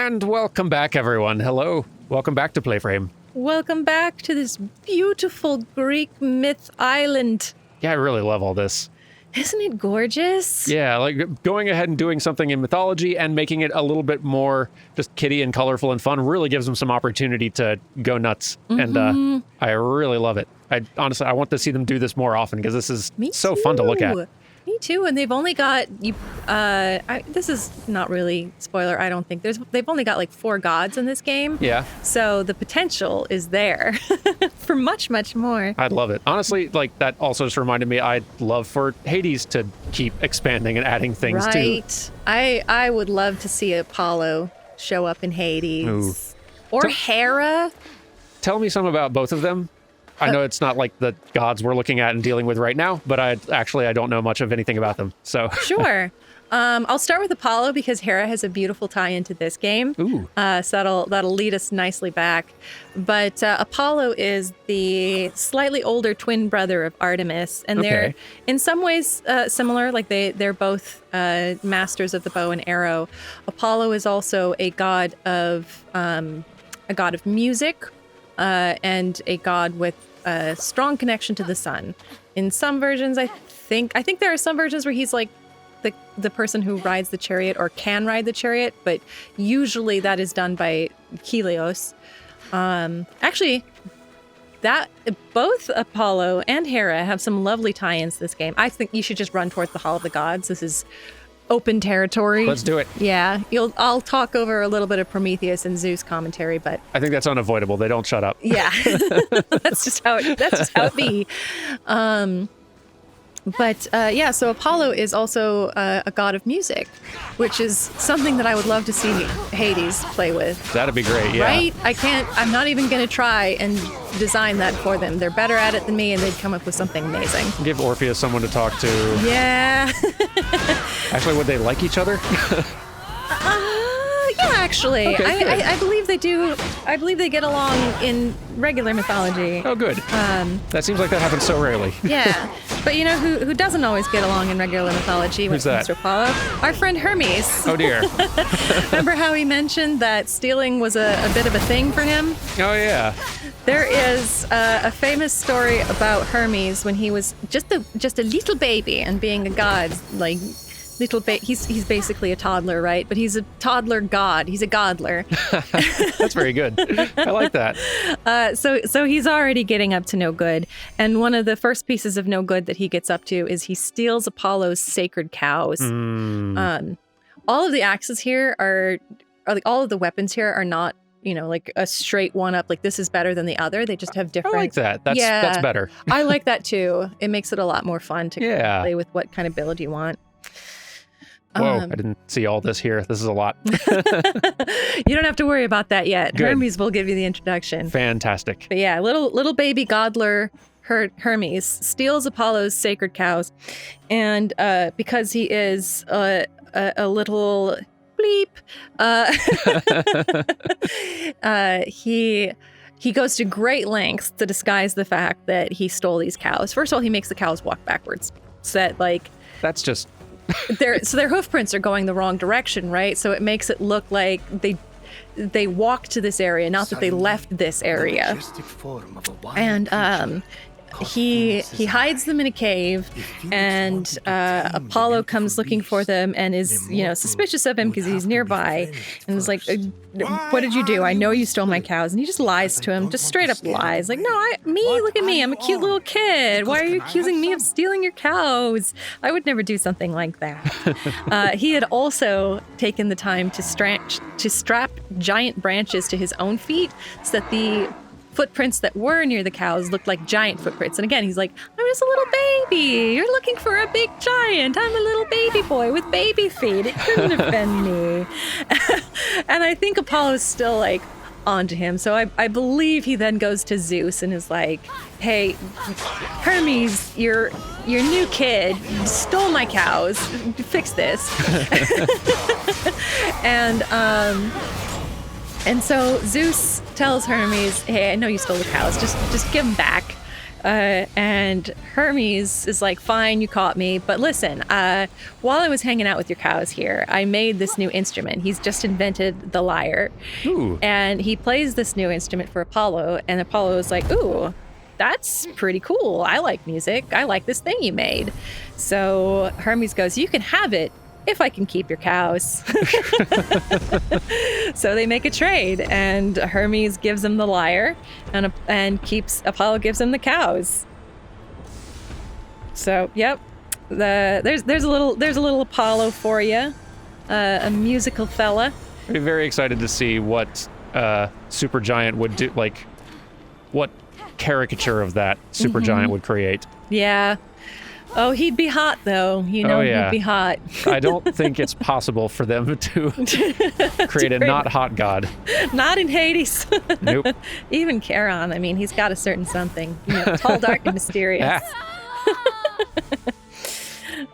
And welcome back, everyone. Hello. Welcome back to PlayFrame. Welcome back to this beautiful Greek myth island. Yeah, I really love all this. Isn't it gorgeous? Yeah, like going ahead and doing something in mythology and making it a little bit more just kiddie and colorful and fun really gives them some opportunity to go nuts. Mm-hmm. And I really love it. I honestly, I want to see them do this more often because this is so fun to look at. Me too, and they've only got this is not really spoiler. I don't think they've only got like 4 gods in this game. Yeah. So the potential is there for much more. I'd love it. Honestly, like that also just reminded me. I'd love for Hades to keep expanding and adding things too. Right. I would love to see Apollo show up in Hades. Ooh. Or Hera. Tell me some about both of them. I know it's not like the gods we're looking at and dealing with right now, but I don't know much of anything about them. So Sure. I'll start with Apollo because Hera has a beautiful tie into this game. Ooh. So that'll lead us nicely back. But Apollo is the slightly older twin brother of Artemis, and they're in some ways similar. Like they're both masters of the bow and arrow. Apollo is also a god of music and a god with a strong connection to the sun. In some versions, I think there are some versions where he's like the person who rides the chariot or can ride the chariot, but usually that is done by Helios. Actually, that both Apollo and Hera have some lovely tie-ins to this game. I think you should just run towards the Hall of the Gods. This is open territory. Let's do it. Yeah, I'll talk over a little bit of Prometheus and Zeus commentary, but I think that's unavoidable. They don't shut up. yeah, that's just how it be. So Apollo is also a god of music, which is something that I would love to see Hades play with. That'd be great, yeah. Right? I'm not even going to try and design that for them. They're better at it than me, and they'd come up with something amazing. Give Orpheus someone to talk to. Yeah. Actually, would they like each other? Yeah, actually. Okay, I believe they do. I believe they get along in regular mythology. Oh, good. That seems like that happens so rarely. Yeah. But you know who doesn't always get along in regular mythology when it comes to Apollo? Our friend Hermes. Oh, dear. Remember how he mentioned that stealing was a bit of a thing for him? Oh, yeah. There is a famous story about Hermes when he was just a little baby and being a god, like little he's basically a toddler, right? But he's a toddler god. He's a godler. That's very good. I like that. So he's already getting up to no good. And one of the first pieces of no good that he gets up to is he steals Apollo's sacred cows. All of the axes here are like all of the weapons here are not, like a straight one up, like this is better than the other. They just have different. I like that. That's better. I like that too. It makes it a lot more fun to play with what kind of build you want. Whoa, I didn't see all this here. This is a lot. You don't have to worry about that yet. Good. Hermes will give you the introduction. Fantastic. But yeah, little baby godler Hermes steals Apollo's sacred cows. And because he is a little bleep, he goes to great lengths to disguise the fact that he stole these cows. First of all, he makes the cows walk backwards. So that That's just... their hoof prints are going the wrong direction, right? So it makes it look like they walked to this area, not that they left this area. And he hides them in a cave, and Apollo comes looking for them and is suspicious of him because he's nearby, and is like, what did you do? I know you stole my cows. And he just lies to him, just straight up lies, like, no, look at me, I'm a cute little kid, why are you accusing me of stealing your cows? I would never do something like that. He had also taken the time to strap giant branches to his own feet so that the footprints that were near the cows looked like giant footprints. And again, he's like, I'm just a little baby. You're looking for a big giant. I'm a little baby boy with baby feet. It couldn't have been me. And I think Apollo's still like onto him. So I believe he then goes to Zeus and is like, hey, Hermes, your new kid stole my cows. Fix this. And so Zeus tells Hermes, hey, I know you stole the cows. Just give them back. And Hermes is like, fine, you caught me. But listen, while I was hanging out with your cows here, I made this new instrument. He's just invented the lyre. Ooh. And he plays this new instrument for Apollo. And Apollo is like, ooh, that's pretty cool. I like music. I like this thing you made. So Hermes goes, you can have it if I can keep your cows. So they make a trade, and Hermes gives him the lyre, and Apollo gives him the cows. So yep, there's a little Apollo for you, a musical fella. I'd be very excited to see what Supergiant would do, like what caricature of that Supergiant would create. Yeah. Oh, he'd be hot, though. He'd be hot. I don't think it's possible for them to create a not hot god. Not in Hades. Nope. Even Charon, I mean, he's got a certain something. Tall, dark, and mysterious.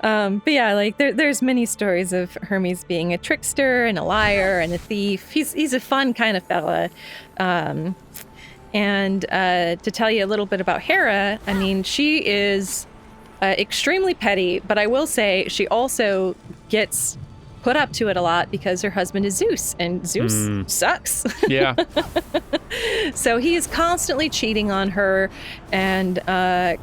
But yeah, like there's many stories of Hermes being a trickster and a liar and a thief. He's a fun kind of fella. And to tell you a little bit about Hera, I mean, she is extremely petty, but I will say she also gets put up to it a lot because her husband is Zeus, and Zeus sucks. Yeah. So he is constantly cheating on her and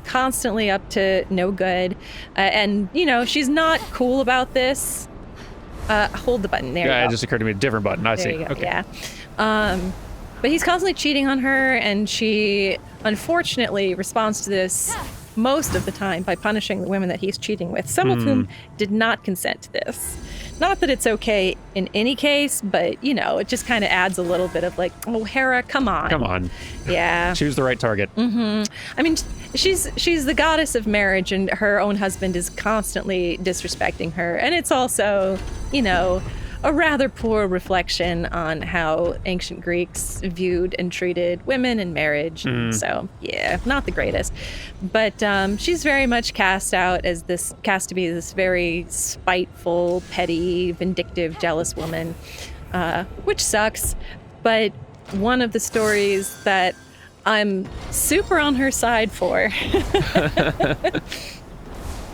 constantly up to no good. And, she's not cool about this. Hold the button. There you go. It just occurred to me, a different button. I see. There you go. Okay. Yeah. But he's constantly cheating on her, and she unfortunately responds to this most of the time by punishing the women that he's cheating with, some of whom did not consent to this. Not that it's okay in any case, but, it just kind of adds a little bit of like, oh, Hera, come on. Come on. Yeah. Choose the right target. I mean, she's the goddess of marriage, and her own husband is constantly disrespecting her. And it's also, a rather poor reflection on how ancient Greeks viewed and treated women in marriage. So, yeah, not the greatest. But she's very much cast to be this very spiteful, petty, vindictive, jealous woman, which sucks. But one of the stories that I'm super on her side for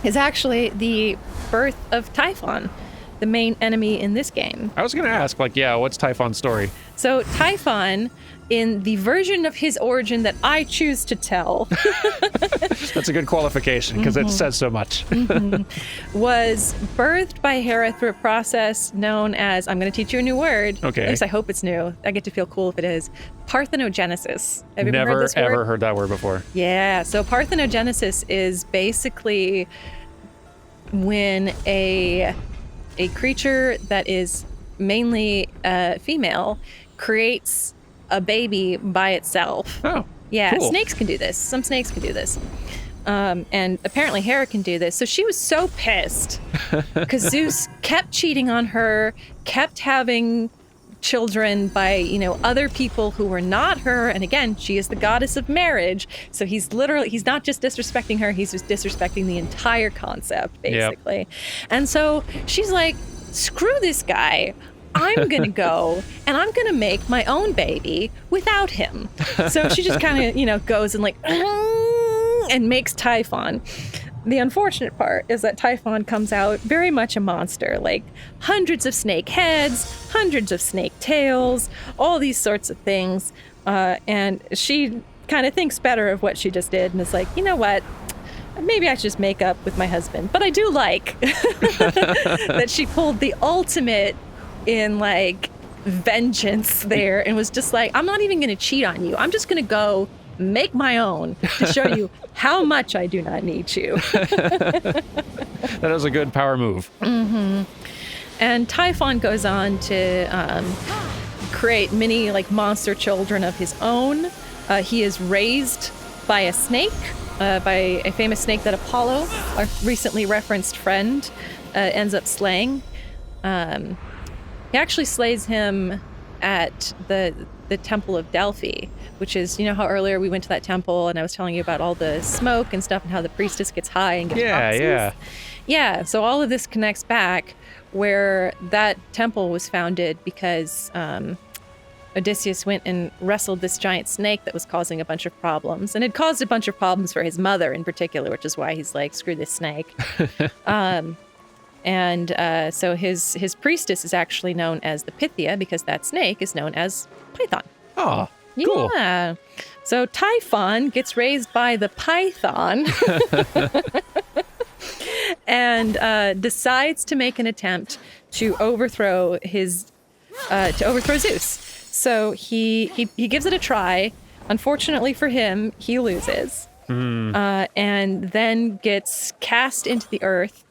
is actually the birth of Typhon, the main enemy in this game. I was going to ask, what's Typhon's story? So Typhon, in the version of his origin that I choose to tell, That's a good qualification because it says so much. was birthed by Hera through a process known as, I'm going to teach you a new word. Okay. At least I hope it's new. I get to feel cool if it is. Parthenogenesis. Have you ever heard this word? Never ever heard that word before. Yeah. So parthenogenesis is basically when a creature that is mainly female creates a baby by itself. Oh, yeah, cool. Snakes can do this. Some snakes can do this. And apparently Hera can do this. So she was so pissed because Zeus kept cheating on her, kept having children by, other people who were not her. And again, she is the goddess of marriage. So he's not just disrespecting her, he's just disrespecting the entire concept, basically. Yep. And so she's like, screw this guy. I'm going to go and I'm going to make my own baby without him. So she just kind of, goes and and makes Typhon. The unfortunate part is that Typhon comes out very much a monster, like hundreds of snake heads, hundreds of snake tails, all these sorts of things. And she kind of thinks better of what she just did and is like, you know what? Maybe I should just make up with my husband. But I do like that she pulled the ultimate in vengeance there and was just like, I'm not even going to cheat on you. I'm just going to go make my own to show you how much I do not need you. That was a good power move. And Typhon goes on to create many monster children of his own. He is raised by a snake, by a famous snake that Apollo, our recently referenced friend, ends up slaying. He actually slays him at the Temple of Delphi, which is, how earlier we went to that temple and I was telling you about all the smoke and stuff and how the priestess gets high and gets toxins. Yeah, so all of this connects back where that temple was founded because Odysseus went and wrestled this giant snake that was causing a bunch of problems. And it caused a bunch of problems for his mother in particular, which is why he's like, screw this snake. So his priestess is actually known as the Pythia because that snake is known as Python. Oh, cool. Yeah. So Typhon gets raised by the Python and decides to make an attempt to overthrow Zeus. So he gives it a try. Unfortunately for him, he loses. And then gets cast into the earth,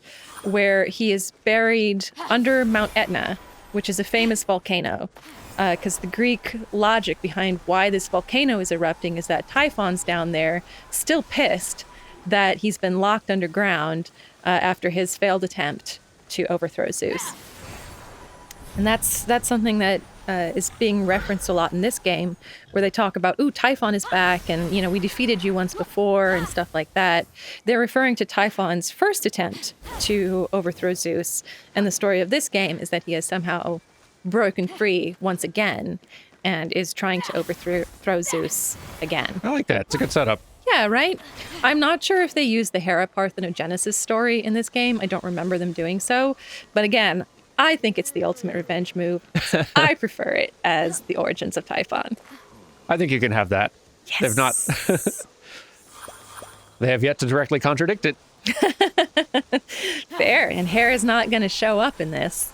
where he is buried under Mount Etna, which is a famous volcano. Because the Greek logic behind why this volcano is erupting is that Typhon's down there, still pissed that he's been locked underground after his failed attempt to overthrow Zeus. And that's something that is being referenced a lot in this game, where they talk about, ooh, Typhon is back, and, you know, we defeated you once before, and stuff like that. They're referring to Typhon's first attempt to overthrow Zeus, and the story of this game is that he has somehow broken free once again, and is trying to overthrow Zeus again. I like that. It's a good setup. Yeah, right? I'm not sure if they use the Hera Parthenogenesis story in this game. I don't remember them doing so. But again, I think it's the ultimate revenge move. I prefer it as the origins of Typhon. I think you can have that. Yes. They've not. They have yet to directly contradict it. Fair. And Hera's not going to show up in this.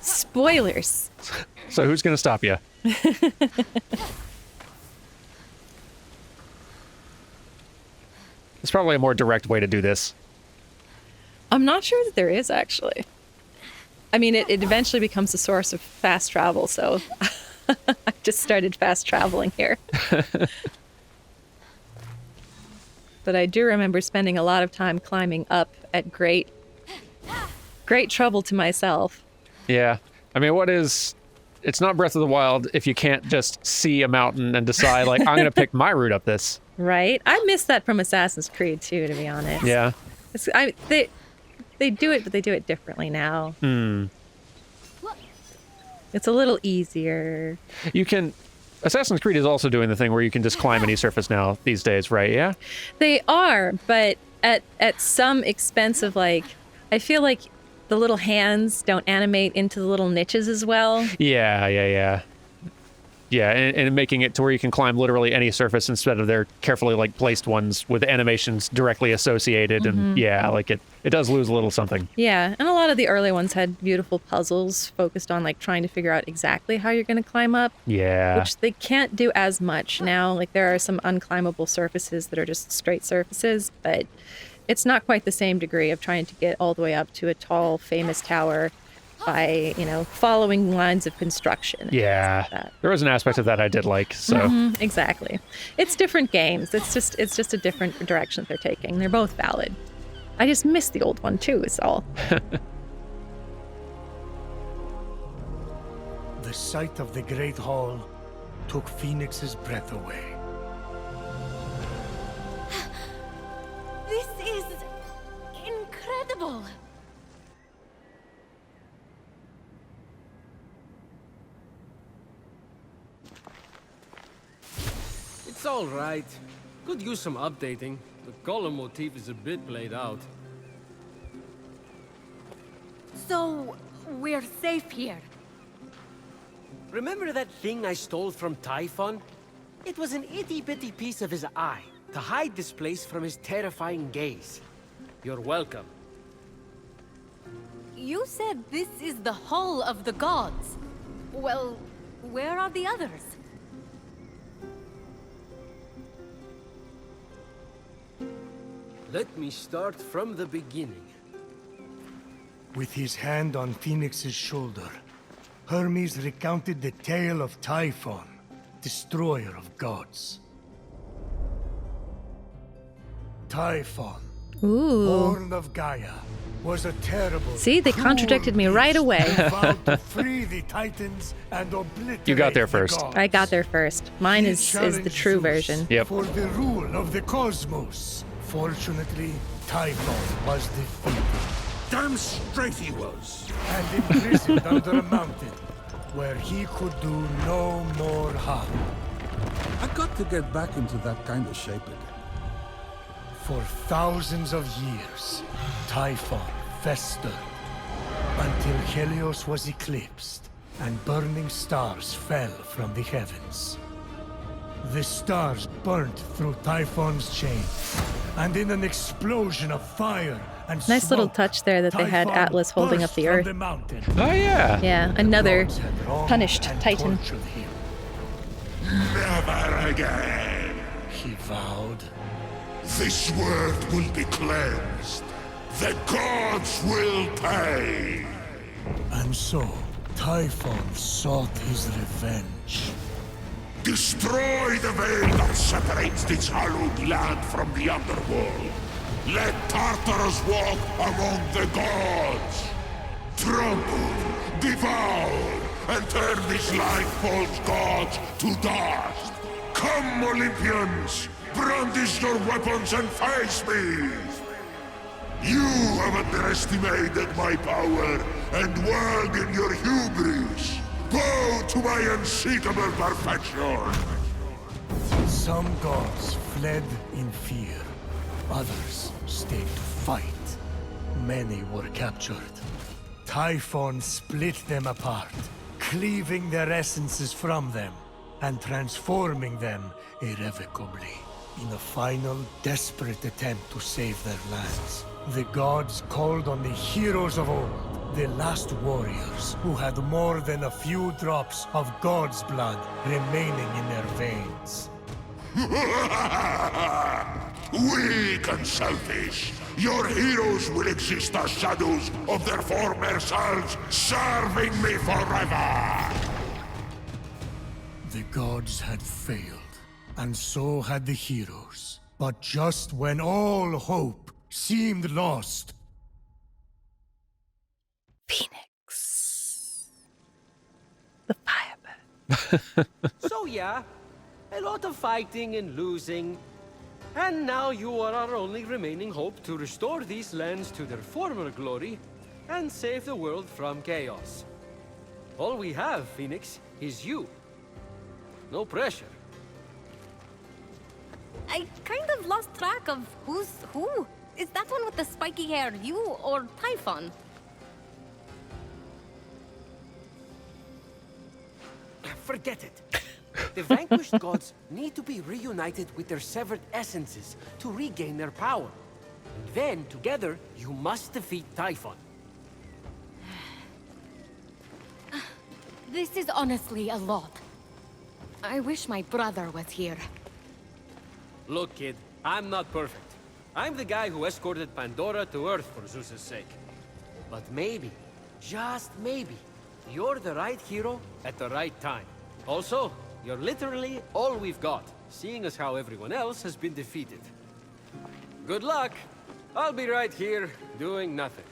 Spoilers. So who's going to stop you? There's probably a more direct way to do this. I'm not sure that there is, actually. I mean, it eventually becomes a source of fast travel, so I just started fast traveling here. But I do remember spending a lot of time climbing up at great trouble to myself. Yeah. I mean, it's not Breath of the Wild if you can't just see a mountain and decide, like, I'm going to pick my route up this. Right? I miss that from Assassin's Creed, too, to be honest. Yeah. They do it, but they do it differently now. It's a little easier. Assassin's Creed is also doing the thing where you can just climb any surface now these days, right? Yeah? They are, but at some expense of, like, I feel like the little hands don't animate into the little niches as well. Yeah, and making it to where you can climb literally any surface instead of their carefully, like, placed ones with animations directly associated. And yeah, like it does lose a little something. Yeah, and a lot of the early ones had beautiful puzzles focused on, like, trying to figure out exactly how you're going to climb up. Yeah. Which they can't do as much now. Like, there are some unclimbable surfaces that are just straight surfaces, but it's not quite the same degree of trying to get all the way up to a tall, famous tower by, following lines of construction. Yeah. Like that. There was an aspect of that I did like, so. Exactly. It's different games. It's just a different direction they're taking. They're both valid. I just miss the old one too, is all. The sight of the Great Hall took Phoenix's breath away. This is incredible. It's all right. Could use some updating. The column motif is a bit played out. So, we're safe here. Remember that thing I stole from Typhon? It was an itty-bitty piece of his eye, to hide this place from his terrifying gaze. You're welcome. You said this is the Hall of the Gods. Well, where are the others? Let me start from the beginning. With his hand on Phoenix's shoulder, Hermes recounted the tale of Typhon, destroyer of gods. Typhon, Ooh. born of Gaia, was a terrible. See, they cruel contradicted me right beast away. who vowed to free the Titans and obliterate You got there the first. gods. I got there first. Mine He is the challenged true Zeus version. Yep. For the rule of the cosmos. Fortunately, Typhon was defeated Damn straight he was. and imprisoned under a mountain. where he could do no more harm. I got to get back into that kind of shape again. For thousands of years, Typhon festered until Helios was eclipsed and burning stars fell from the heavens. The stars burnt through Typhon's chain, and in an explosion of fire and Nice little smoke, touch there that they had Typhon Atlas holding up burst the from earth. the mountain. Oh yeah. Yeah, another Gods had wronged punished and Titan. tortured him. Never again! He vowed. This world will be cleansed. The gods will pay! And so, Typhon sought his revenge. Destroy the veil that separates this hallowed land from the underworld. Let Tartarus walk among the gods. Trample, devour, and turn these life-false gods to dust. Come, Olympians! Brandish your weapons and face me! You have underestimated my power and whirled in your hubris. Bow to my unseatable perfection! Some gods fled in fear. Others stayed to fight. Many were captured. Typhon split them apart, cleaving their essences from them and transforming them irrevocably. In a final, desperate attempt to save their lands, the gods called on the heroes of old, the last warriors who had more than a few drops of God's blood remaining in their veins. Weak and selfish, your heroes will exist as shadows of their former selves, serving me forever! The gods had failed, and so had the heroes. But just when all hope seemed lost, Phoenix. The firebird. So yeah, a lot of fighting and losing. And now you are our only remaining hope to restore these lands to their former glory and save the world from chaos. All we have, Phoenix, is you. No pressure. I kind of lost track of who's who. Is that one with the spiky hair you or Typhon? Forget it. The vanquished gods need to be reunited with their severed essences to regain their power. And then, together, you must defeat Typhon. This is honestly a lot. I wish my brother was here. Look, kid, I'm not perfect. I'm the guy who escorted Pandora to Earth for Zeus's sake. But maybe, just maybe, you're the right hero At the right time. Also, you're literally all we've got, seeing as how everyone else has been defeated. Good luck! I'll be right here, doing nothing.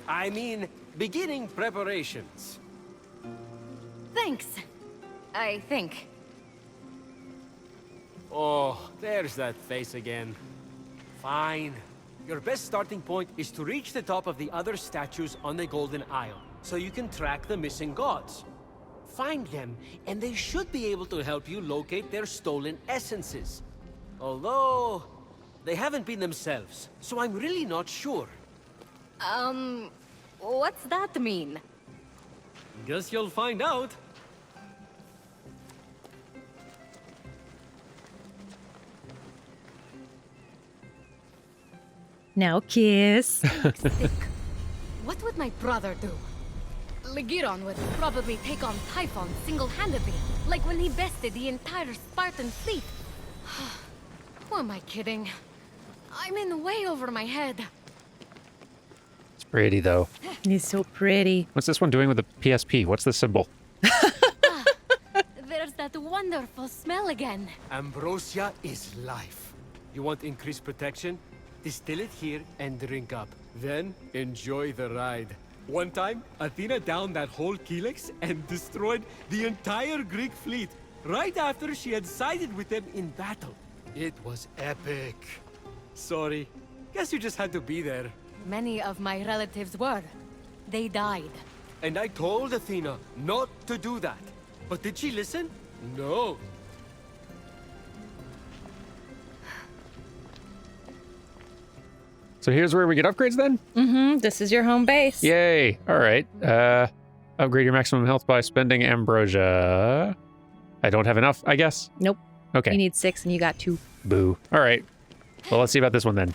I mean, beginning preparations. Thanks. I think. Oh, there's that face again. Fine. Your best starting point is to reach the top of the other statues on the Golden Isle, so you can track the missing gods. Find them, and they should be able to help you locate their stolen essences. Although, they haven't been themselves, so I'm really not sure. What's that mean? Guess you'll find out. Now kiss. Stick. What would my brother do? Legiron would probably take on Typhon single-handedly, like when he bested the entire Spartan fleet. Who am I kidding? I'm in way over my head. It's pretty though. He's so pretty. What's this one doing with the PSP? What's the symbol? There's that wonderful smell again. Ambrosia is life. You want increased protection? Distill it here and drink up. Then, enjoy the ride. One time, Athena downed that whole Helix and destroyed the entire Greek fleet, right after she had sided with them in battle. It was epic. Sorry. Guess you just had to be there. Many of my relatives were. They died. And I told Athena not to do that. But did she listen? No. So here's where we get upgrades then? Mm-hmm. This is your home base. Yay. All right. Upgrade your maximum health by spending ambrosia. I don't have enough, I guess. Nope. Okay. You need 6 and you got 2. Boo. All right. Well, let's see about this one then.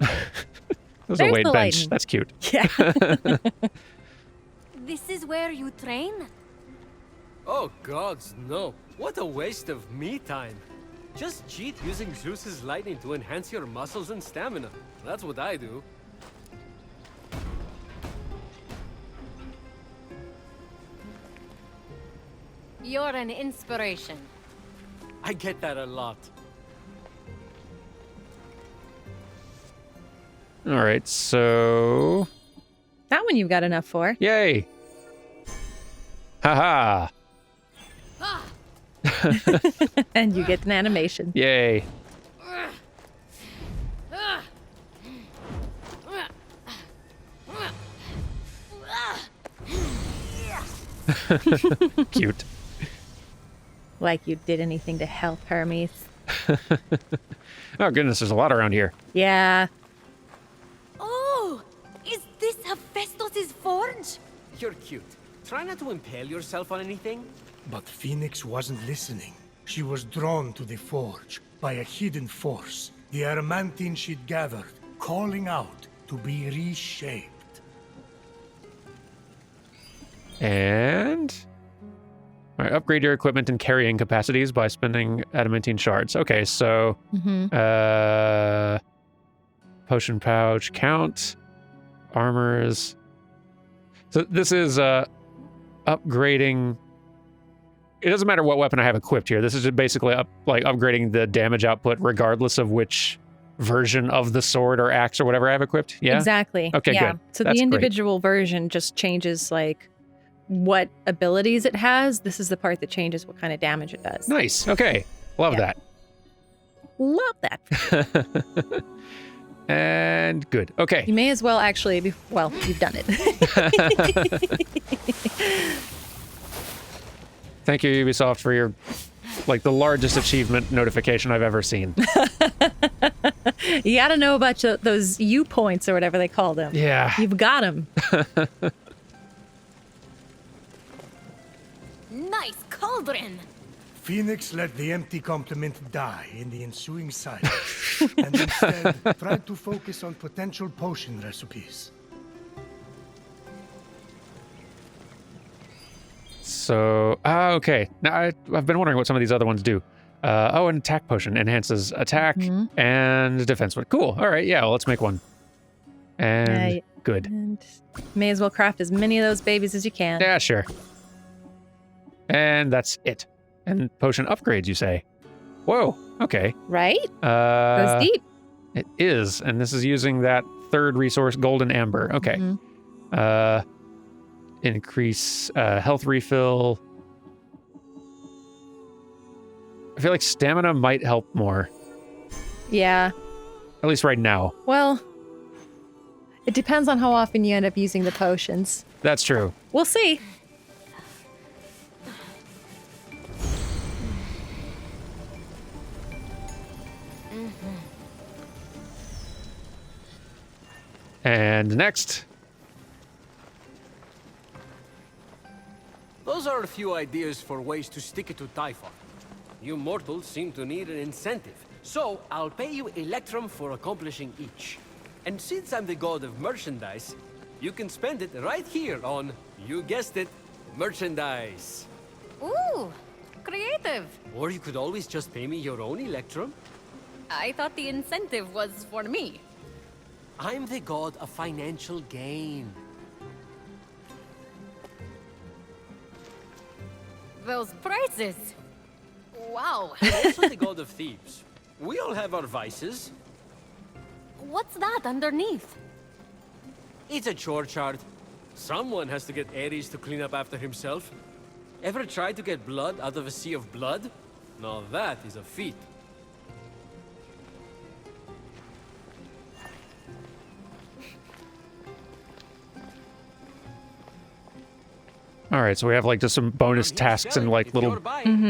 There's a There's weight the bench. lighting. That's cute. Yeah. This is where you train? Oh gods, no. What a waste of me time. Just cheat using Zeus's lightning to enhance your muscles and stamina. That's what I do. You're an inspiration. I get that a lot. All right. So, That one you've got enough for. yay. Haha. And you get an animation. Yay. Cute. Like you did anything to help Hermes. Oh, goodness. There's a lot around here. Yeah. Oh! Is this Hephaestus' forge? You're cute. Try not to impale yourself on anything. But Phoenix wasn't listening. She was drawn to the forge by a hidden force, the adamantine she'd gathered, calling out to be reshaped. And all right, upgrade your equipment and carrying capacities by spending adamantine shards. Okay, so potion pouch count, armors. So this is upgrading. It doesn't matter what weapon I have equipped here. This is just basically upgrading the damage output regardless of which version of the sword or axe or whatever I have equipped. Yeah. Exactly. Okay, yeah. good. So That's the great. individual version just changes like what abilities it has. This is the part that changes what kind of damage it does. Nice. Okay. Love Yeah. Love that. And good. Okay. You may as well actually be, well, you've done it. Thank you, Ubisoft, for your the largest achievement notification I've ever seen. You got to know about those U points or whatever they call them. Yeah. You've got them. Nice cauldron! Phoenix let the empty compliment die in the ensuing silence, and instead tried to focus on potential potion recipes. So, okay. Now, I've been wondering what some of these other ones do. An attack potion enhances attack and defense. Cool. All right. Yeah, well, let's make one. And good. And may as well craft as many of those babies as you can. Yeah, sure. And that's it. And potion upgrades, you say? Whoa. Okay. Right? Goes deep. It is. And this is using that third resource, golden amber. Okay. Increase health refill. I feel like stamina might help more. Yeah. At least right now. Well, it depends on how often you end up using the potions. That's true. We'll see. And next. Those are a few ideas for ways to stick it to Typhon. You mortals seem to need an incentive, so I'll pay you Electrum for accomplishing each. And since I'm the god of merchandise, you can spend it right here on, you guessed it, merchandise. Ooh, creative. Or you could always just pay me your own Electrum. I thought the incentive was for me. I'm the god of financial gain. Those prices. Wow. I'm also the god of thieves. We all have our vices. What's that underneath? It's a chore chart. Someone has to get Ares to clean up after himself. Ever tried to get blood out of a sea of blood? Now that is a feat. All right, so we have like just some bonus tasks and like little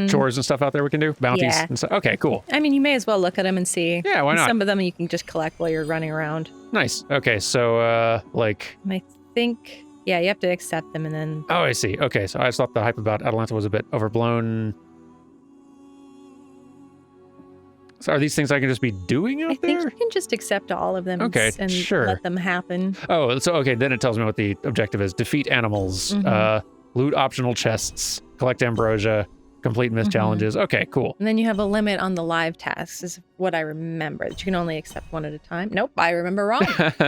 chores and stuff out there we can do, bounties Yeah. and stuff. Okay, cool. I mean, you may as well look at them and see. Yeah, why not? Some of them you can just collect while you're running around. Nice. Okay, so like. And I think, yeah, you have to accept them and then. Oh, I see. Okay, so I just thought the hype about Atalanta was a bit overblown. So are these things I can just be doing out I think there? you can just accept all of them Okay, and sure. let them happen. Oh, so okay, then it tells me what the objective is. Defeat animals, loot optional chests, collect ambrosia, complete myth challenges. Okay, cool. And then you have a limit on the live tasks, is what I remember. That you can only accept one at a time. Nope, I remember wrong.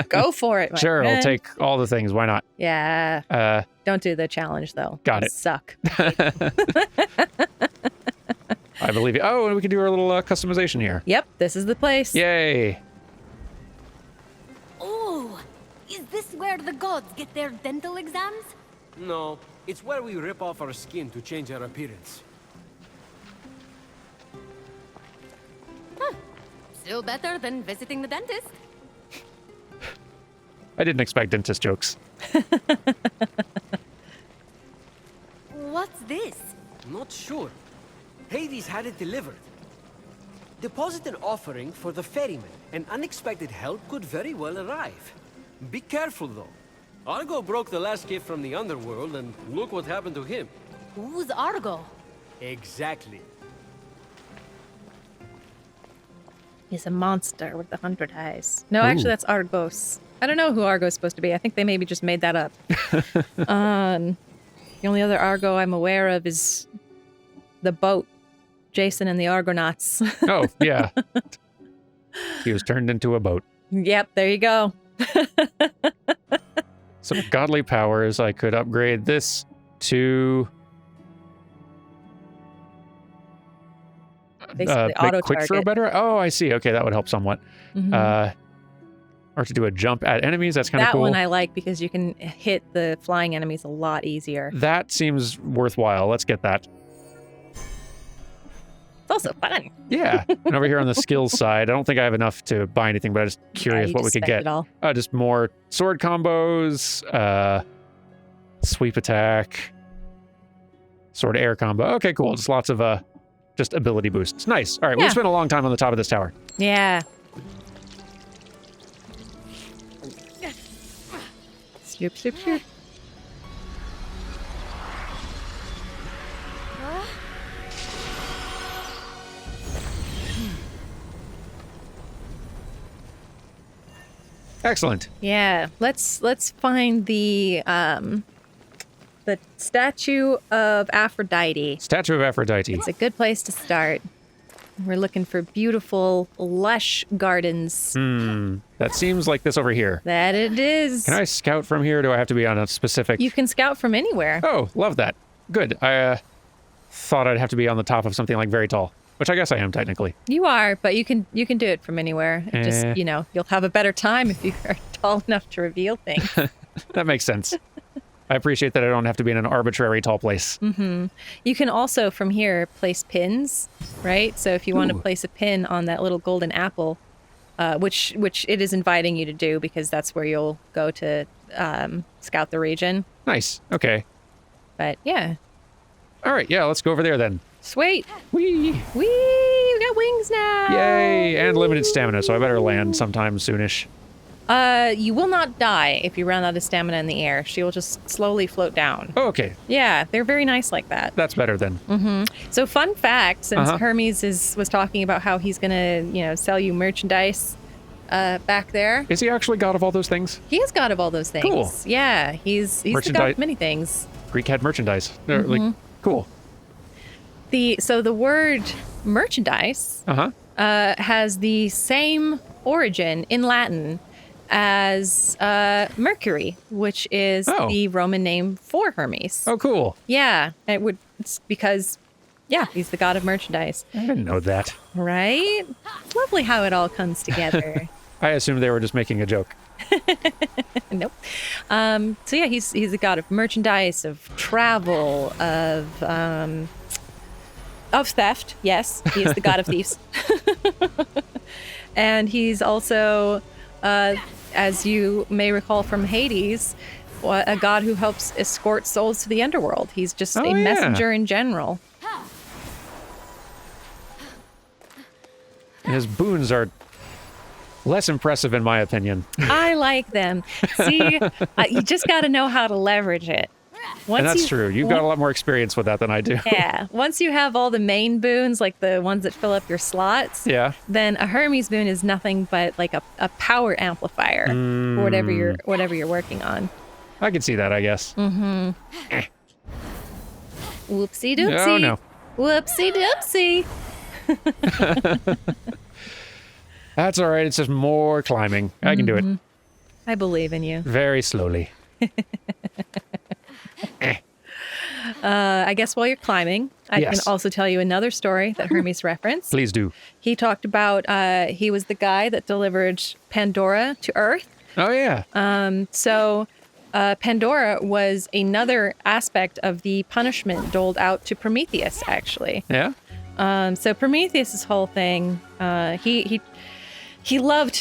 Go for it. My Sure, I'll friend. take all the things. Why not? Yeah. Don't do the challenge though. Got They it. Suck. I believe you. Oh, and we can do our little customization here. Yep, this is the place. Yay. Oh, is this where the gods get their dental exams? No, it's where we rip off our skin to change our appearance. Still better than visiting the dentist. I didn't expect dentist jokes. What's this? Not sure. Hades had it delivered. Deposit an offering for the ferryman, and unexpected help could very well arrive. Be careful, though. Argo broke the last gift from the underworld, and look what happened to him. Who's Argo? Exactly. He's a monster with the 100 eyes. No, actually, that's Argos. I don't know who Argo's supposed to be. I think they maybe just made that up. The only other Argo I'm aware of is the boat, Jason and the Argonauts. Oh, yeah. He was turned into a boat. Yep, there you go. So with godly powers, I could upgrade this to Basically, make auto quick throw target. better. Oh, I see. Okay, that would help somewhat. Or to do a jump at enemies. That's kind of That cool. one I like because you can hit the flying enemies a lot easier. That seems worthwhile. Let's get that. It's also fun. Yeah. And over here on the skills side, I don't think I have enough to buy anything, but I'm just curious you what we just could spent get. it all. Just more sword combos, sweep attack, sword air combo. Okay, cool. Just lots of just ability boosts. Nice. All right, Yeah. we've spent a long time on the top of this tower. Yeah. Swoop, swoop, swoop. Excellent. Yeah. Let's find the statue of Aphrodite. Statue of Aphrodite. It's a good place to start. We're looking for beautiful, lush gardens. That seems like this over here. That it is. Can I scout from here, or do I have to be on a specific... You can scout from anywhere. Oh, love that. Good. I thought I'd have to be on the top of something like very tall, which I guess I am technically. You are, but you can do it from anywhere. It just, Eh. you'll have a better time if you are tall enough to reveal things. That makes sense. I appreciate that I don't have to be in an arbitrary tall place. You can also from here place pins, right? So if you want to Ooh. place a pin on that little golden apple, which it is inviting you to do because that's where you'll go to scout the region. Nice. Okay. But yeah, All right. Yeah, let's go over there then. sweet. Whee! We got wings now. Yay! And limited stamina, so I better land sometime soonish. You will not die if you run out of stamina in the air. She will just slowly float down. Oh, okay. Yeah, they're very nice like that. That's better then. So fun fact, since Uh-huh. Hermes was talking about how he's gonna, sell you merchandise back there. Is he actually god of all those things? He is god of all those things. Cool. Yeah, he's the god Merchandise- of many things. Greek had merchandise. Like, cool. So the word merchandise Uh-huh. has the same origin in Latin as Mercury, which is Oh. the Roman name for Hermes. Oh, cool. Yeah, it's because, he's the god of merchandise, I didn't know that. right? It's lovely how it all comes together. I assumed they were just making a joke. Nope. So yeah, he's the god of merchandise, of travel, of theft. Yes, he is the god of thieves. And he's also, as you may recall from Hades, a god who helps escort souls to the underworld. He's just Oh, a yeah. messenger in general. And his boons are less impressive in my opinion. I like them. See, you just got to know how to leverage it. Once And that's you- true. You've got a lot more experience with that than I do. Yeah. Once you have all the main boons, like the ones that fill up your slots, Yeah. then a Hermes boon is nothing but like a power amplifier for whatever you're working on. I can see that, I guess. Whoopsie doopsie. Oh, no. Whoopsie doopsie. That's all right. It's just more climbing. I can do it I believe in you. very slowly. I guess while you're climbing, I Yes. can also tell you another story that Hermes referenced. Please do. He talked about he was the guy that delivered Pandora to Earth. Oh, yeah. So Pandora was another aspect of the punishment doled out to Prometheus, actually. Yeah? So Prometheus's whole thing, he loved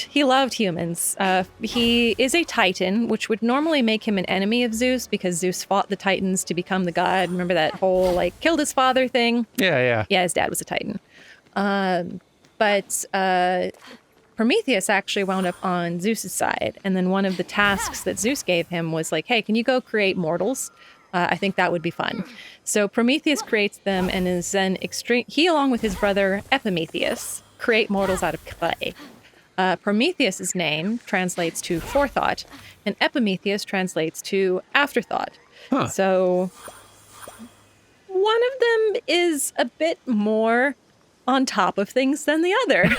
humans. He is a Titan, which would normally make him an enemy of Zeus because Zeus fought the Titans to become the god. Remember that whole like killed his father thing? Yeah, yeah. Yeah, his dad was a Titan. But Prometheus actually wound up on Zeus's side. And then one of the tasks that Zeus gave him was like, hey, can you go create mortals? I think that would be fun. So Prometheus creates them and is then he, along with his brother Epimetheus, create mortals out of clay. Prometheus's name translates to forethought, and Epimetheus translates to afterthought. Huh. So one of them is a bit more on top of things than the other.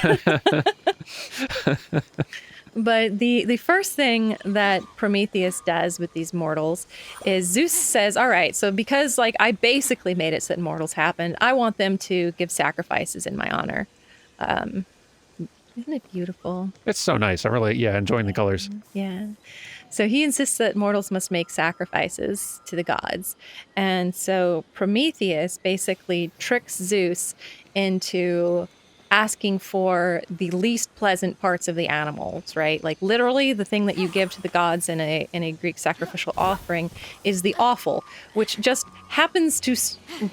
But the first thing that Prometheus does with these mortals is Zeus says, all right, so because like I basically made it so that mortals happened, I want them to give sacrifices in my honor. Isn't it beautiful? It's so nice. I'm really, enjoying the colors. Yeah. So he insists that mortals must make sacrifices to the gods. And so Prometheus basically tricks Zeus into asking for the least pleasant parts of the animals, right? Like literally the thing that you give to the gods in a Greek sacrificial offering is the offal, which just happens to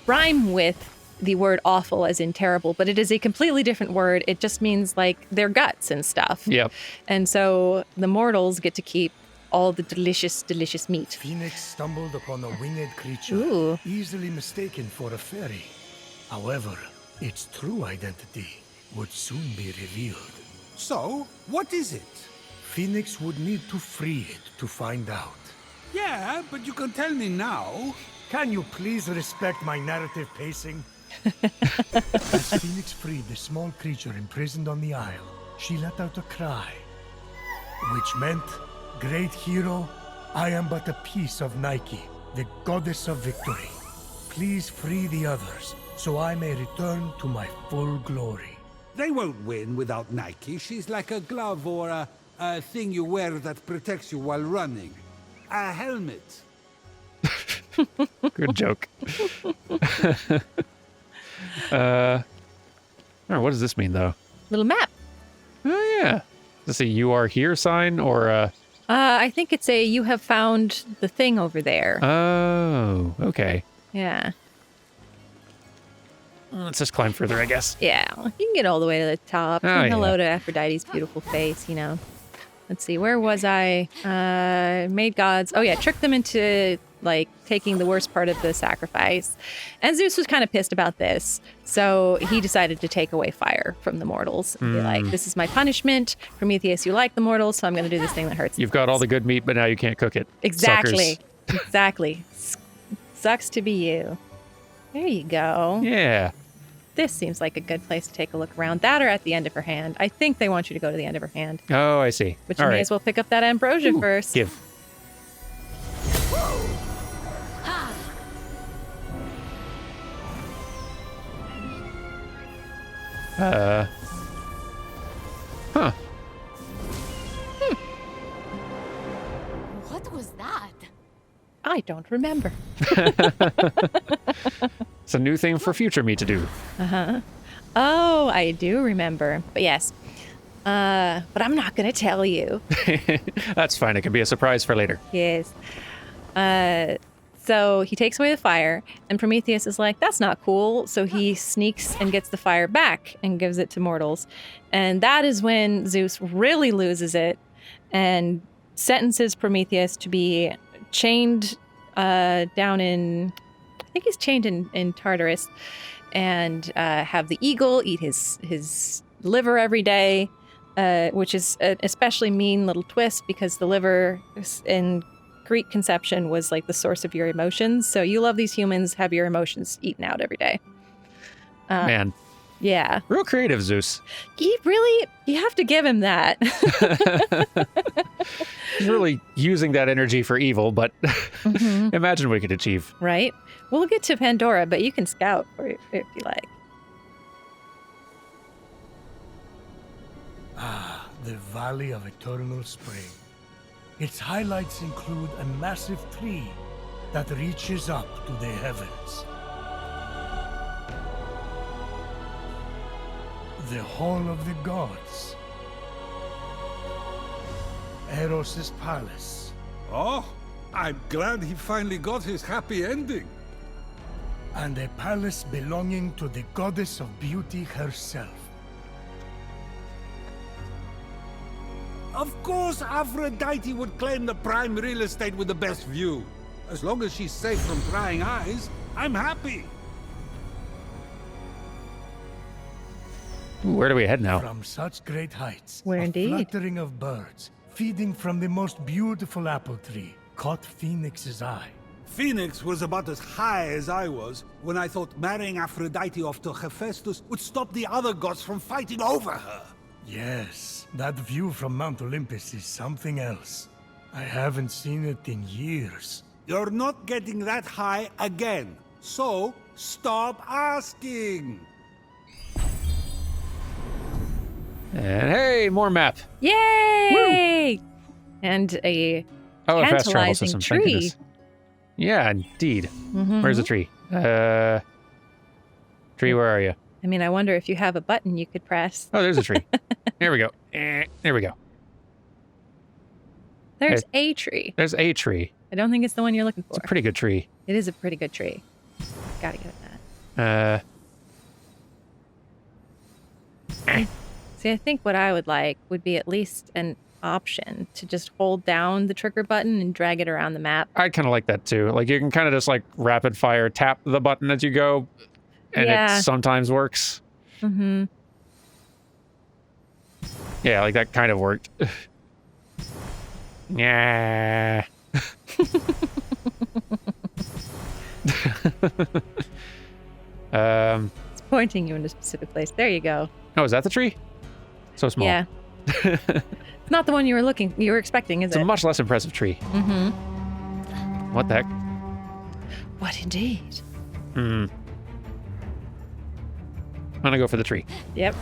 rhyme with the word awful as in terrible, but it is a completely different word. It just means like their guts and stuff. Yep. And so the mortals get to keep all the delicious, delicious meat. Phoenix stumbled upon a winged creature, Ooh. easily mistaken for a fairy. However, its true identity would soon be revealed. So, what is it? Phoenix would need to free it to find out. Yeah, but you can tell me now. Can you please respect my narrative pacing? As Phoenix freed the small creature imprisoned on the isle, she let out a cry, which meant, great hero, I am but a piece of Nike, the goddess of victory. Please free the others, so I may return to my full glory. They won't win without Nike. She's like a glove or a thing you wear that protects you while running. A helmet. Good joke. All right, what does this mean, though? Little map. Oh, yeah. Is this a "you are here" sign or I think it's a you have found the thing over there. Oh, okay. Yeah. Let's just climb further, I guess. Yeah. You can get all the way to the top. Oh, Say hello yeah. to Aphrodite's beautiful face, you know. Let's see, where was I? Made gods. Oh, yeah, tricked them into, like, taking the worst part of the sacrifice. And Zeus was kind of pissed about this. So he decided to take away fire from the mortals. And be like, this is my punishment. Prometheus, you like the mortals, so I'm going to do this thing that hurts. You've got all the good meat, but now you can't cook it. Exactly. Suckers. Exactly. Sucks to be you. There you go. Yeah. This seems like a good place to take a look around. That or at the end of her hand. I think they want you to go to the end of her hand. Oh, I see. But All you may right. as well pick up that ambrosia first. Give. Huh. What was that? I don't remember. It's a new thing for future me to do. Oh, I do remember. But yes. But I'm not going to tell you. That's fine. It can be a surprise for later. Yes. So he takes away the fire, and Prometheus is like, that's not cool. So he sneaks and gets the fire back and gives it to mortals. And that is when Zeus really loses it and sentences Prometheus to be chained down in, I think he's chained in Tartarus, and have the eagle eat his liver every day, which is an especially mean little twist because the liver in Greek conception was like the source of your emotions. So you love these humans, have your emotions eaten out every day. Man, Yeah. real creative, Zeus. You have to give him that. He's really using that energy for evil, but imagine what we could achieve. Right? We'll get to Pandora, but you can scout if you like. The Valley of Eternal Spring. Its highlights include a massive tree that reaches up to the heavens. The Hall of the Gods. Eros' palace. Oh, I'm glad he finally got his happy ending. And a palace belonging to the goddess of beauty herself. Of course, Aphrodite would claim the prime real estate with the best view. As long as she's safe from prying eyes, I'm happy. Ooh, where do we head now? From such great heights, Where a indeed? fluttering of birds, feeding from the most beautiful apple tree, caught Phoenix's eye. Phoenix was about as high as I was when I thought marrying Aphrodite off to Hephaestus would stop the other gods from fighting over her. Yes, that view from Mount Olympus is something else. I haven't seen it in years. You're not getting that high again, so stop asking. And hey, more map. Yay! And a Oh, a fast travel tantalizing system. Thank tree. goodness. Yeah, indeed. Mhm. Where's the tree? Tree, where are you? I mean, I wonder if you have a button you could press. Oh, there's a tree. There we go. There we go. There's a tree. There's a tree. I don't think it's the one you're looking for. It's a pretty good tree. It is a pretty good tree. Gotta give it that. See, I think what I would like would be at least an option to just hold down the trigger button and drag it around the map. I'd kind of like that too. Like you can kind of just like rapid fire tap the button as you go, and Yeah. it sometimes works. Mm-hmm. Yeah, like that kind of worked. Yeah. It's pointing you in a specific place. There you go. Oh, is that the tree? So small. Yeah. It's not the one you were expecting, is It's it? a much less impressive tree. Mm-hmm. What the heck? What indeed? I'm gonna go for the tree. Yep.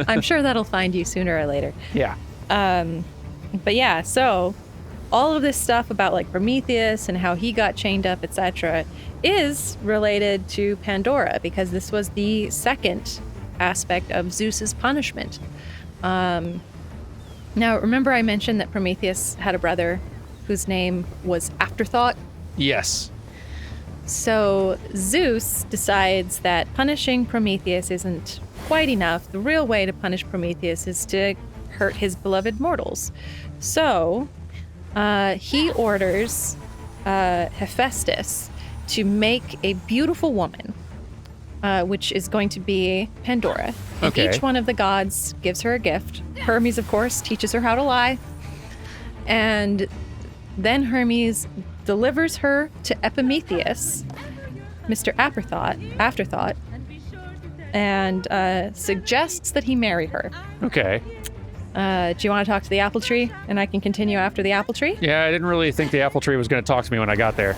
I'm sure that'll find you sooner or later. Yeah. But yeah, so all of this stuff about like Prometheus and how he got chained up, etc., is related to Pandora because this was the second aspect of Zeus's punishment. Now, remember I mentioned that Prometheus had a brother whose name was Afterthought? Yes. So Zeus decides that punishing Prometheus isn't quite enough. The real way to punish Prometheus is to hurt his beloved mortals. So he orders Hephaestus to make a beautiful woman, which is going to be Pandora. And Okay. each one of the gods gives her a gift. Hermes, of course, teaches her how to lie. And then Hermes delivers her to Epimetheus, Mr. Afterthought, and suggests that he marry her. Okay. Do you want to talk to the apple tree? And I can continue after the apple tree? Yeah, I didn't really think the apple tree was going to talk to me when I got there.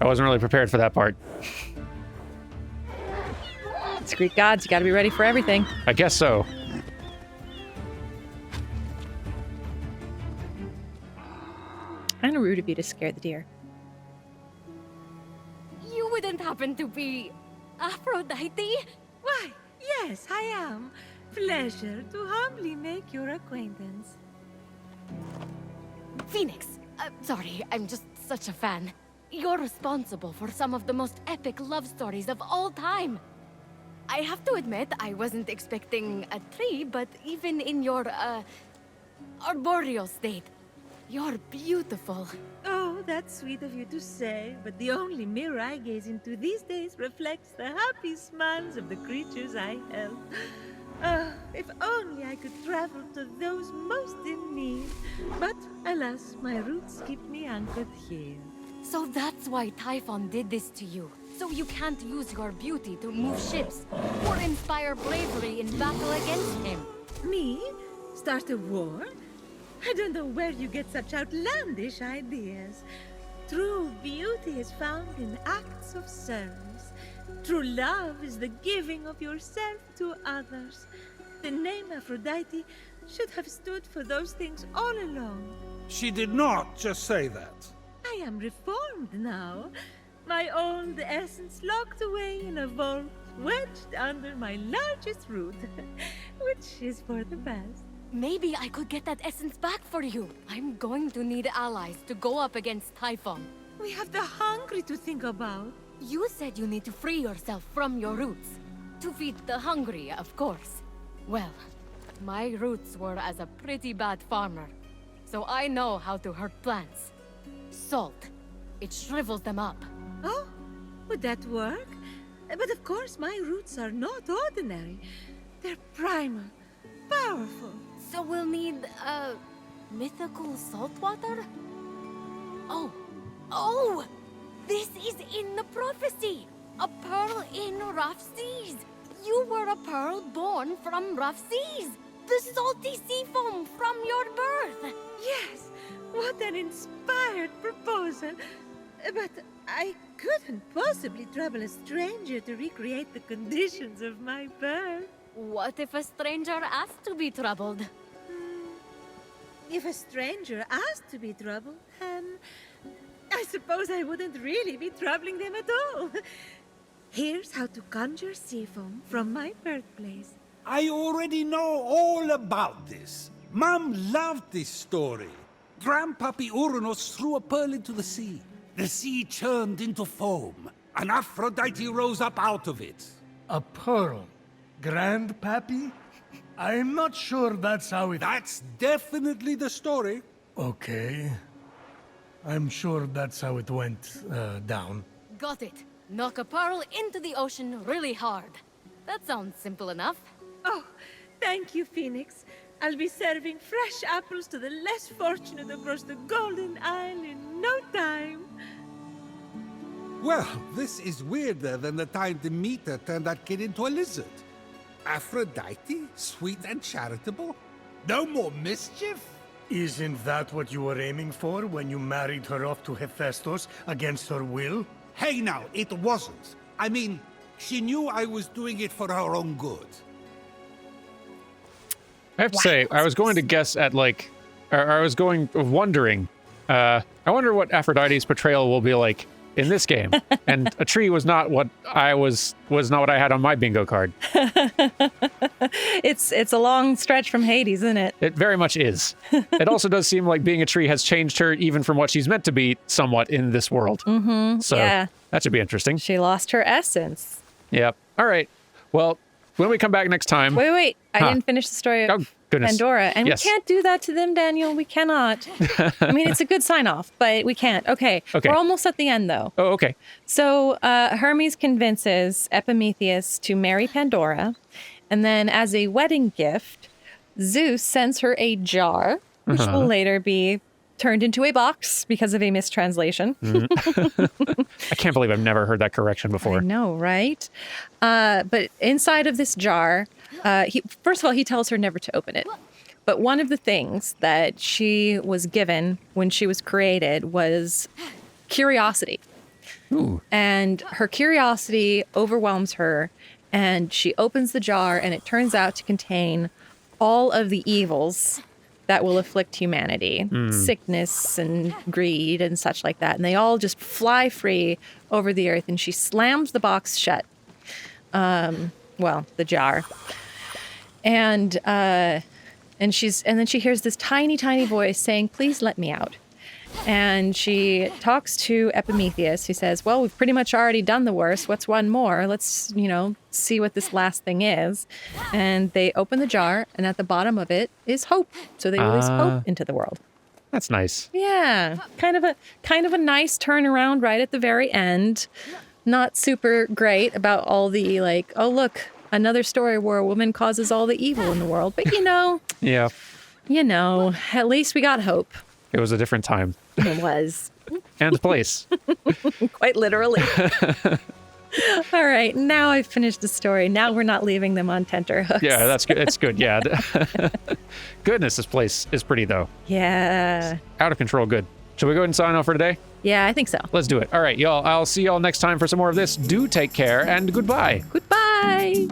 I wasn't really prepared for that part. It's Greek gods. You got to be ready for everything. I guess so. Kind of rude of you to scare the deer. You wouldn't happen to be Aphrodite? Why, yes, I am. pleasure to humbly make your acquaintance. Phoenix, sorry, I'm just such a fan. You're responsible for some of the most epic love stories of all time. I have to admit, I wasn't expecting a tree, but even in your, arboreal state, you're beautiful. Oh, that's sweet of you to say, but the only mirror I gaze into these days reflects the happy smiles of the creatures I help. If only I could travel to those most in need. But alas, my roots keep me anchored here. So that's why Typhon did this to you. So you can't use your beauty to move ships or inspire bravery in battle against him. Me? Start a war? I don't know where you get such outlandish ideas. True beauty is found in acts of service. True love is the giving of yourself to others. The name Aphrodite should have stood for those things all along. She did not just say that. I am reformed now. My old essence locked away in a vault, wedged under my largest root, which is for the best. Maybe I could get that essence back for you. I'm going to need allies to go up against Typhon. We have the hungry to think about. You said you need to free yourself from your roots. To feed the hungry, of course. Well, my roots were as a pretty bad farmer, so I know how to hurt plants. Salt. It shrivels them up. Oh, would that work? But of course, my roots are not ordinary. They're primal, powerful. So we'll need, mythical salt water? Oh! This is in the prophecy! A pearl in rough seas! You were a pearl born from rough seas! The salty sea foam from your birth! Yes, what an inspired proposal! But I couldn't possibly trouble a stranger to recreate the conditions of my birth. What if a stranger asked to be troubled? If a stranger asked to be troubled, I suppose I wouldn't really be troubling them at all. Here's how to conjure sea foam from my birthplace. I already know all about this. Mom loved this story. Grandpappy Uranus threw a pearl into the sea. The sea churned into foam, and Aphrodite rose up out of it. A pearl? Grandpappy? I'm not sure that's how it... That's definitely the story. Okay. I'm sure that's how it went down. Got it. Knock a pearl into the ocean really hard. That sounds simple enough. Oh, thank you, Phoenix. I'll be serving fresh apples to the less fortunate across the Golden Isle in no time. Well, this is weirder than the time Demeter turned that kid into a lizard. Aphrodite? Sweet and charitable? No more mischief? Isn't that what you were aiming for when you married her off to Hephaestus against her will? Hey now, it wasn't. I mean, she knew I was doing it for her own good. I have to say, I was going to guess at like, or I was wondering, I wonder what Aphrodite's portrayal will be like in this game. And a tree was not what was not what I had on my bingo card. It's a long stretch from Hades, isn't it? It very much is. It also does seem like being a tree has changed her even from what she's meant to be somewhat in this world. Mm-hmm. So yeah. That should be interesting. She lost her essence. Yep. All right. Well, when we come back next time... Wait. I didn't finish the story of Pandora. And yes. We can't do that to them, Daniel. We cannot. I mean, it's a good sign-off, but we can't. Okay. We're almost at the end, though. Oh, okay. So Hermes convinces Epimetheus to marry Pandora. And then as a wedding gift, Zeus sends her a jar, which will later be turned into a box because of a mistranslation. I can't believe I've never heard that correction before. I know, right? But inside of this jar, first of all, he tells her never to open it. But one of the things that she was given when she was created was curiosity. Ooh. And her curiosity overwhelms her, and she opens the jar, and it turns out to contain all of the evils that will afflict humanity. Sickness and greed and such like that. And they all just fly free over the earth, and she slams the box shut. The jar. And then she hears this tiny, tiny voice saying, "Please let me out." And she talks to Epimetheus, who says, "Well, we've pretty much already done the worst. What's one more? Let's, see what this last thing is." And they open the jar, and at the bottom of it is hope. So they release hope into the world. That's nice. Yeah, kind of a nice turnaround right at the very end. Not super great about all the oh look, another story where a woman causes all the evil in the world. But Yeah. At least we got hope. It was a different time. It was. And place. Quite literally. All right, now I've finished the story. Now we're not leaving them on tenterhooks. Yeah, that's good. It's good. Yeah. Goodness, this place is pretty, though. Yeah. Out of control good. Shall we go ahead and sign off for today? Yeah, I think so. Let's do it. All right, y'all. I'll see y'all next time for some more of this. Do take care, and goodbye. Goodbye.